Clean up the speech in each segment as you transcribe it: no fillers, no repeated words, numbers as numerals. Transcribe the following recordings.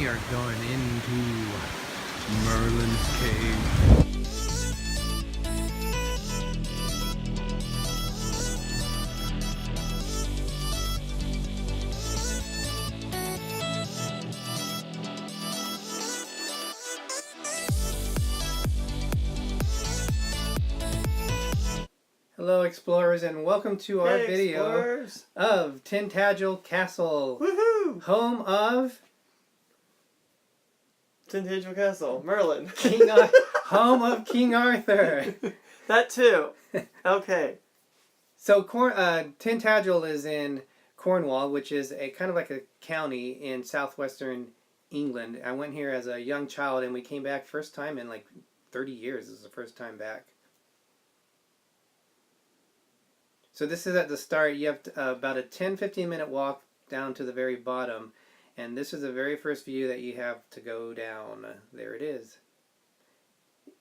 we are going into Merlin's cave. Hello Explorers, and welcome to our video Explorers of Tintagel Castle. Woohoo! Home of Tintagel Castle, Merlin. home of King Arthur. That too. Okay. So Tintagel is in Cornwall, which is a kind of like a county in southwestern England. I went here as a young child, and we came back first time in like 30 years. This is the first time back. So this is at the start. You have about a 10-15 minute walk down to the very bottom. And this is the very first view that you have to go down. There it is.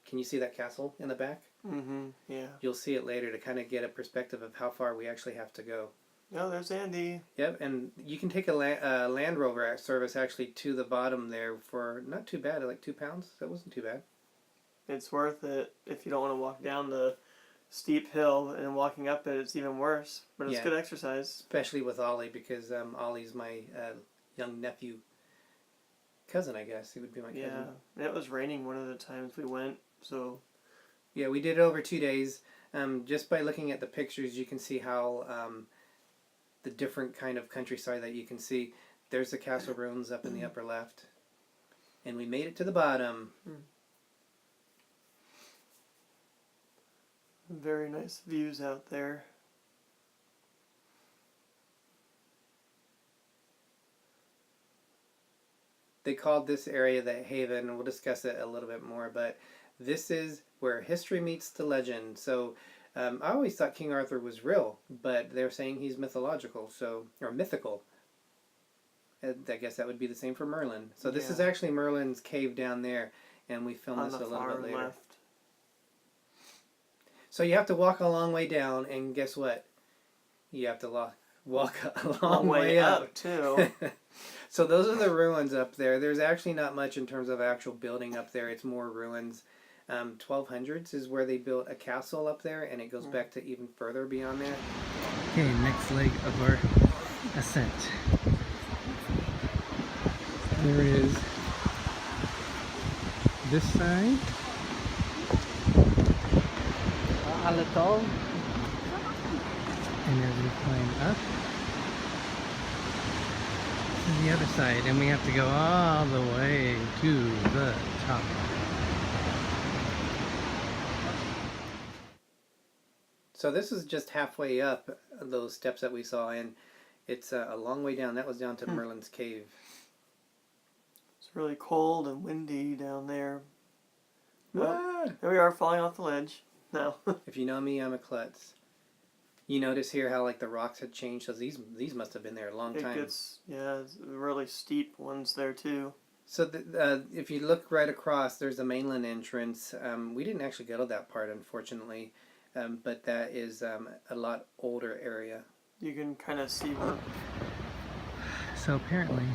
Can you see that castle in the back? Mm-hmm, yeah. You'll see it later to kind of get a perspective of how far we actually have to go. Oh, there's Andy. Yep, and you can take a Land Rover service actually to the bottom there for not too bad, like £2. That wasn't too bad. It's worth it if you don't want to walk down the steep hill, and walking up it, it's even worse. But it's good exercise. Especially with Ollie, because Ollie's my young nephew. Cousin, I guess. He would be my cousin. Yeah, and it was raining one of the times we went, so... Yeah, we did it over 2 days. Just by looking at the pictures, you can see how the different kind of countryside that you can see. There's the castle ruins up in the upper left. And we made it to the bottom. Very nice views out there. They called this area the Haven, and we'll discuss it a little bit more, but this is where history meets the legend. So I always thought King Arthur was real, but they're saying he's mythological, or mythical. I guess that would be the same for Merlin. So this is actually Merlin's cave down there, and we filmed this a little bit later. Left. So you have to walk a long way down, and guess what? You have to walk a long way up too. So those are the ruins up there. There's actually not much in terms of actual building up there. It's more ruins. 1200s is where they built a castle up there, and it goes back to even further beyond that. Okay, next leg of our ascent. There is this side. A little. And as we climb up, this is the other side, and we have to go all the way to the top. So this is just halfway up those steps that we saw, and it's a long way down. That was down to Merlin's cave. It's really cold and windy down there. Ah! There we are, falling off the ledge. No. If you know me, I'm a klutz. You notice here how like the rocks had changed, so these must have been there a long time. It's really steep ones there too. So if you look right across, there's the mainland entrance. We didn't actually go to that part, unfortunately, but that is a lot older area. You can kind of see where... So apparently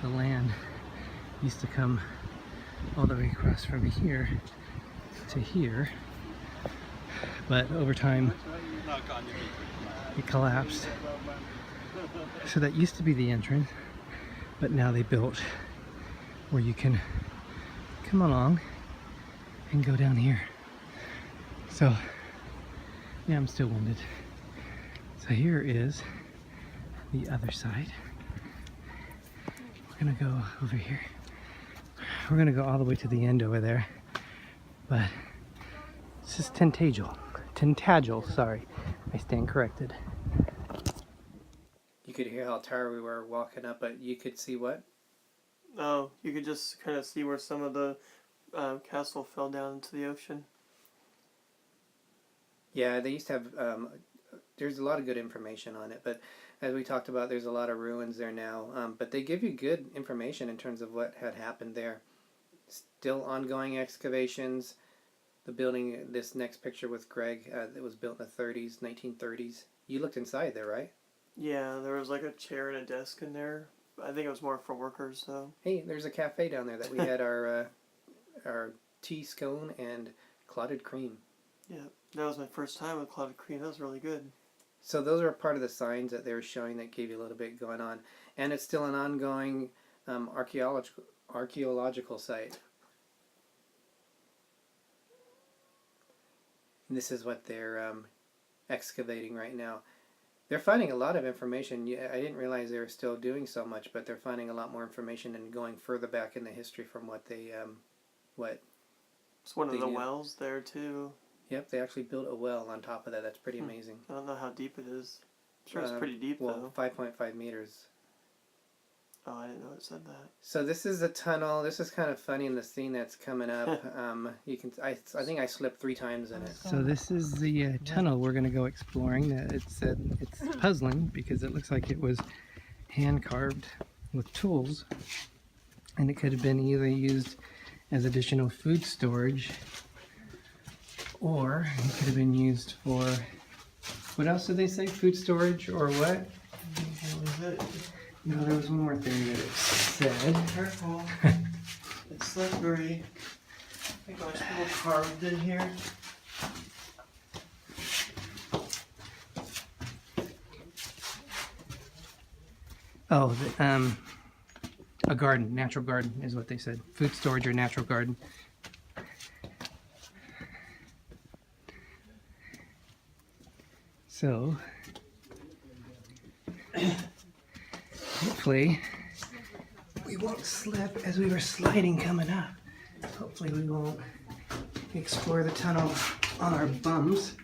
the land used to come all the way across from here to here, but over time it collapsed. So that used to be the entrance, but now they built where you can come along and go down here. So yeah, I'm still winded. So here is the other side. We're gonna go over here. We're gonna go all the way to the end over there, but this is Tintagel, sorry. I stand corrected. You could hear how tired we were walking up, but you could see what? Oh, you could just kind of see where some of the castle fell down into the ocean. Yeah, they used to have, there's a lot of good information on it, but as we talked about, there's a lot of ruins there now, but they give you good information in terms of what had happened there. Still ongoing excavations. The building, this next picture with Greg, it was built in the 1930s. You looked inside there, right? Yeah, there was like a chair and a desk in there. I think it was more for workers, though. Hey, there's a cafe down there that we had our tea scone and clotted cream. Yeah, that was my first time with clotted cream. That was really good. So those are part of the signs that they were showing that gave you a little bit going on. And it's still an ongoing archaeological site. And this is what they're excavating right now. They're finding a lot of information. I didn't realize they were still doing so much, but they're finding a lot more information and going further back in the history from what they It's one of the wells there too. Yep, they actually built a well on top of that. That's pretty amazing. I don't know how deep it is. I'm sure it's pretty deep though. 5.5 meters. Oh, I didn't know it said that. So this is a tunnel. This is kind of funny in the scene that's coming up. You can. I think I slipped 3 times in it. So this is the tunnel we're going to go exploring. It's puzzling because it looks like it was hand carved with tools, and it could have been either used as additional food storage, or it could have been used for, what else did they say? Food storage or what? No, there was one more thing that it said. Careful. It's slippery. I think there's people carved in here. Oh, a garden, natural garden is what they said. Food storage or natural garden. So, hopefully we won't slip as we were sliding coming up. Hopefully we won't explore the tunnel on our bums.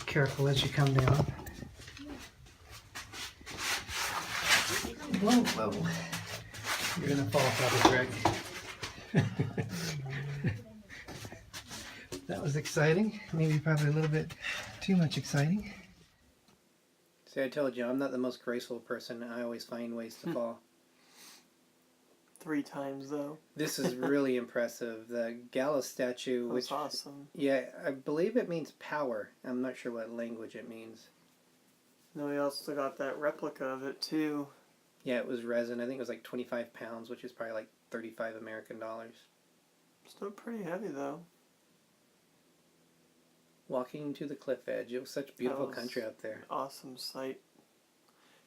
Careful as you come down. Whoa, whoa. You're gonna fall, probably, Greg. That was exciting. Maybe probably a little bit too much exciting. See, I told you, I'm not the most graceful person. I always find ways to fall. 3 times, though. This is really impressive. The Gallos Statue, That's awesome. Yeah, I believe it means power. I'm not sure what language it means. No, we also got that replica of it, too. Yeah, it was resin. I think it was like 25 pounds, which is probably like 35 American dollars. Still pretty heavy, though. Walking to the cliff edge. It was such a beautiful country up there. Awesome sight.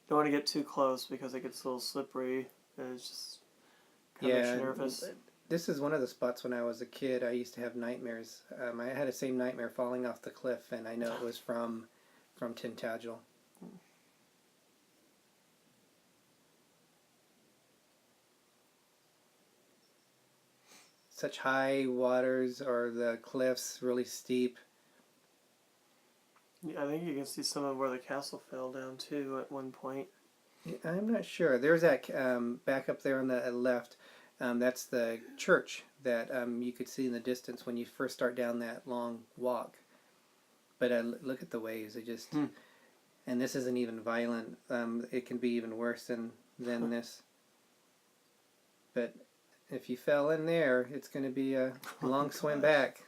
Don't want to get too close because it gets a little slippery. And it's just kind of makes you nervous. This is one of the spots when I was a kid. I used to have nightmares. I had the same nightmare falling off the cliff, and I know it was from Tintagel. Such high waters, or the cliffs really steep. Yeah, I think you can see some of where the castle fell down too at one point. I'm not sure. There's that back up there on the left. That's the church that you could see in the distance when you first start down that long walk. But look at the waves. They just, and this isn't even violent. It can be even worse than this. But if you fell in there, it's going to be a long swim back.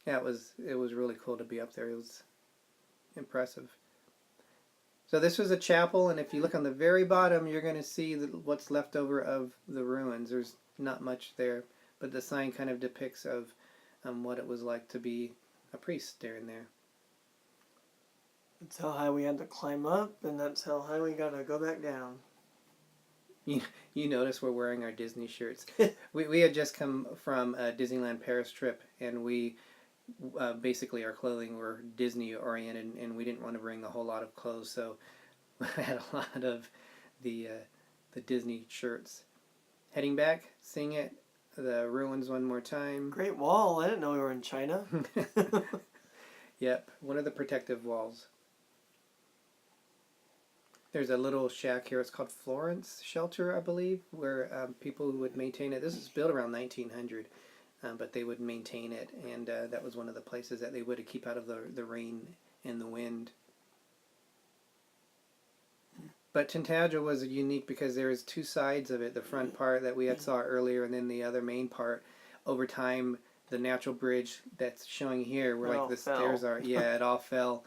Yeah, it was really cool to be up there. It was impressive. So this was a chapel, and if you look on the very bottom, you're going to see what's left over of the ruins. There's not much there, but the sign kind of depicts of what it was like to be a priest during there. That's how high we had to climb up, and that's how high we got to go back down. You notice we're wearing our Disney shirts. We had just come from a Disneyland Paris trip, and we basically our clothing were Disney oriented, and we didn't want to bring a whole lot of clothes, so we had a lot of the Disney shirts. Heading back, seeing the ruins one more time. Great Wall. I didn't know we were in China. Yep, one of the protective walls. There's a little shack here. It's called Florence Shelter, I believe, where people would maintain it. This was built around 1900, but they would maintain it, and that was one of the places that they would keep out of the rain and the wind. But Tintagel was unique because there was 2 sides of it. The front part that we had saw earlier, and then the other main part. Over time, the natural bridge that's showing here, where like the stairs are, yeah, it all fell.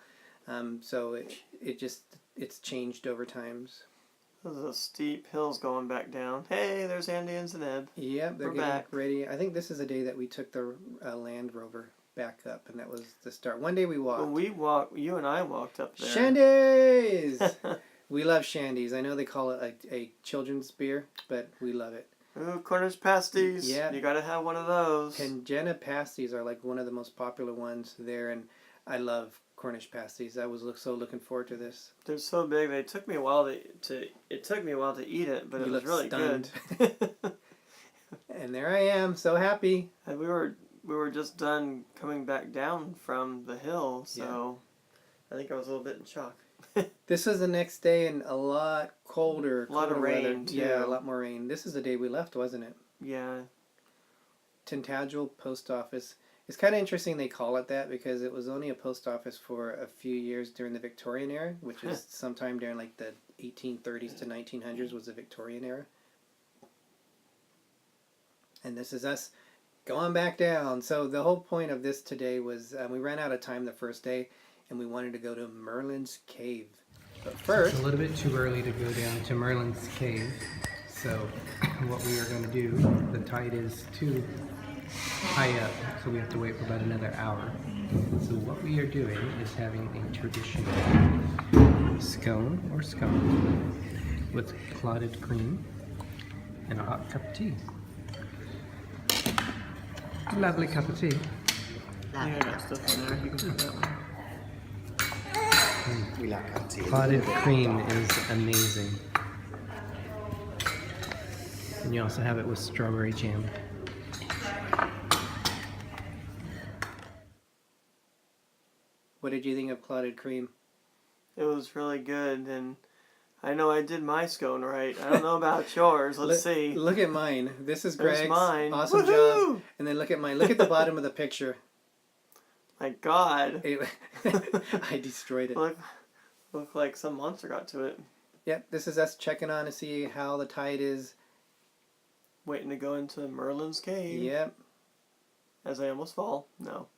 So it just it's changed over times. Those are steep hills going back down. Hey, there's Andy and Zeneb. Yep, they're We're getting back. ready. I think this is the day that we took the Land Rover back up, and that was the start. One day we walked. Well, you and I walked up there. Shandies! We love Shandies. I know they call it a children's beer, but we love it. Ooh, Cornish Pasties. Yeah. You gotta have one of those. Tintagel Pasties are like one of the most popular ones there, and I love Cornish Pasties. I was so looking forward to this. They're so big. It took me a while to eat it, but it was really stunned. good. And there I am, so happy. And we were just done coming back down from the hill, so I think I was a little bit in shock. This was the next day and a lot colder. A lot of rain, weather. too. Yeah, a lot more rain. This is the day we left, wasn't it? Yeah. Tintagel Post Office. It's kind of interesting they call it that because it was only a post office for a few years during the Victorian era, which is sometime during like the 1830s to 1900s was the Victorian era. And this is us going back down. So the whole point of this today was we ran out of time the first day and we wanted to go to Merlin's cave. But first... It's a little bit too early to go down to Merlin's cave. So what we are going to do, the tide is too high up, so we have to wait for about another hour. So what we are doing is having a traditional scone or scone with clotted cream and a hot cup of tea. A lovely cup of tea. Yeah, got stuff in there. You can put that one. We like our tea. Clotted cream is amazing. And you also have it with strawberry jam. What did you think of clotted cream? It was really good, and I know I did my scone right. I don't know about yours. Let's see. Look at mine. This is There's Greg's. mine. Awesome Woohoo! job. And then look at mine. Look at the bottom of the picture. My God. I destroyed it. Look like some monster got to it. Yep, this is us checking on to see how the tide is. Waiting to go into Merlin's cave. Yep. As I almost fall. No.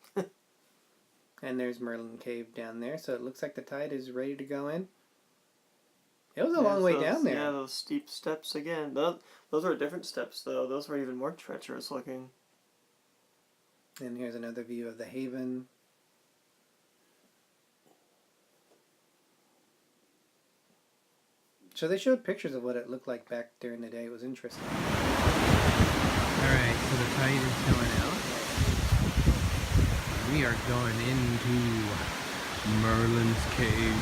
And there's Merlin Cave down there, so it looks like the tide is ready to go in. It was a long way down there. Yeah, those steep steps again. Those were different steps, though. Those were even more treacherous looking. And here's another view of the haven. So they showed pictures of what it looked like back during the day. It was interesting. Alright, so the tide is going out. We are going into Merlin's cave.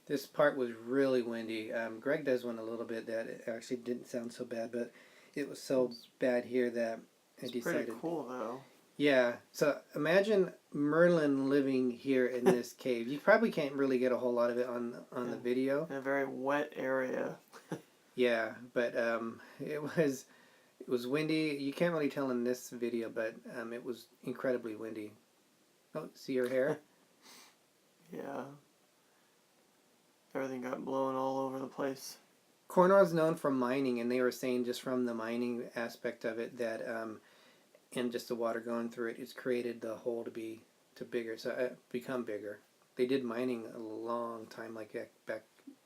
This part was really windy. Greg does one a little bit that it actually didn't sound so bad, but it was so bad here that I decided. It's pretty cool, though. Yeah, so imagine Merlin living here in this cave. You probably can't really get a whole lot of it on the video. In a very wet area. Yeah, but it was windy. You can't really tell in this video, but it was incredibly windy. Oh, see your hair? Yeah. Everything got blown all over the place. Cornwall is known for mining, and they were saying just from the mining aspect of it that and just the water going through it, it's created the hole to become bigger. They did mining a long time, like back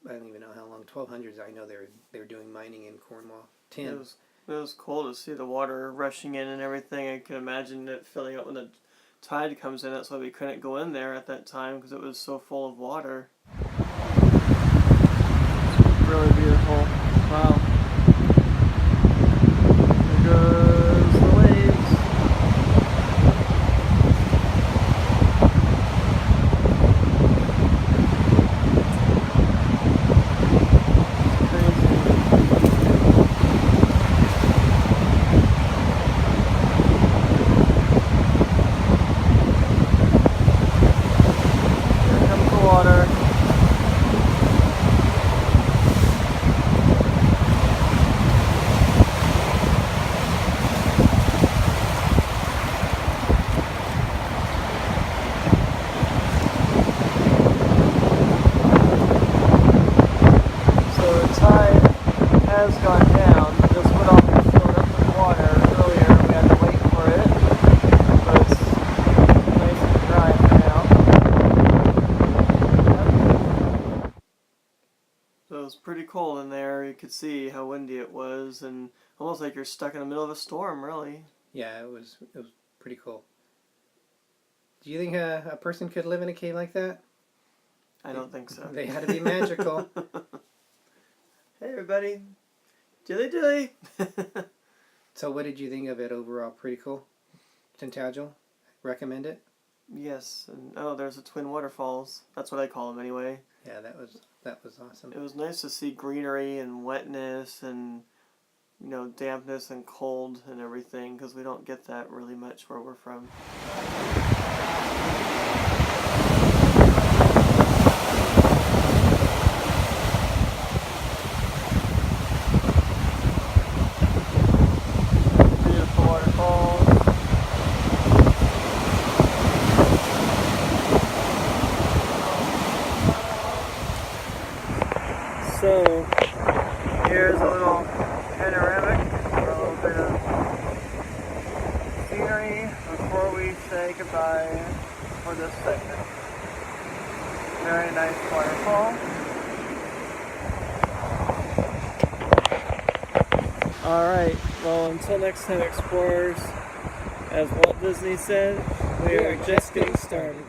I don't even know how long, 1200s. I know they were doing mining in Cornwall. It was cool to see the water rushing in and everything. I can imagine it filling up when the tide comes in. That's why we couldn't go in there at that time because it was so full of water. It's really beautiful. Wow. There goes the waves. Has gone down. was pretty cold in there. You could see how windy it was, and almost like you're stuck in the middle of a storm, really. Yeah, it was pretty cool. Do you think a person could live in a cave like that? I don't think so. They had to be magical. Hey, everybody. Dilly dilly. So what did you think of it overall? Pretty cool? Tintagel? Recommend it? Yes. And, oh, there's the twin waterfalls. That's what I call them anyway. Yeah, that was awesome. It was nice to see greenery and wetness and, you know, dampness and cold and everything, because we don't get that really much where we're from. Beautiful waterfalls. So, here's a little panoramic for a little bit of scenery before we say goodbye for this segment. Very nice waterfall. Alright, well, until next time, explorers, as Walt Disney said, we are just getting started.